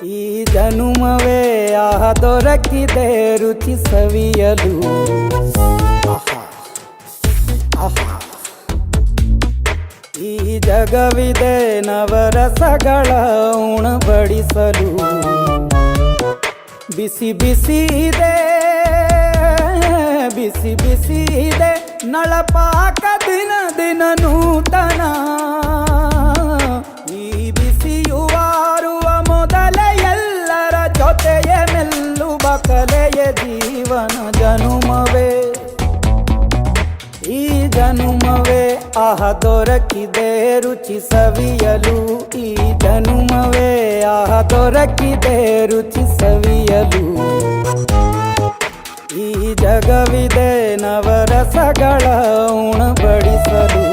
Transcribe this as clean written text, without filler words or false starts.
ಈ ಜನುಮವೇ ಆಹ ದೊರಕಿದೆ ರುಚಿ ಸವಿಯಲು. ಈ ಜಗವಿದೆ ನವರಸಗಳ ಉಣಬಡಿಸಲು. ಬಿಸಿ ಬಿಸಿ ಇದೆ, ಬಿಸಿ ಬಿಸಿ ಇದೆ ನಳಪಾಕ ದಿನ ದಿನ ನೂತನ. ಈ ಬಿಸಿಯುವಾರುವ ಮೊದಲೇ ಎಲ್ಲರ ಜೊತೆಯ ಮೆಲ್ಲುವ ಕಲೆಯ ಜೀವನ ಜನುಮವೇ. ಈ ಜನುಮವೇ ಆಹ ದೊರಕಿದೆ ರುಚಿ ಸವಿಯಲು. ಈ ಜನುಮವೇ ಆಹ ದೊರಕಿದೆ ರುಚಿ ಸವಿಯಲು. ಈ ಜಗವಿದೆ ನವರಸಗಳ ಉಣಬಡಿಸಲು.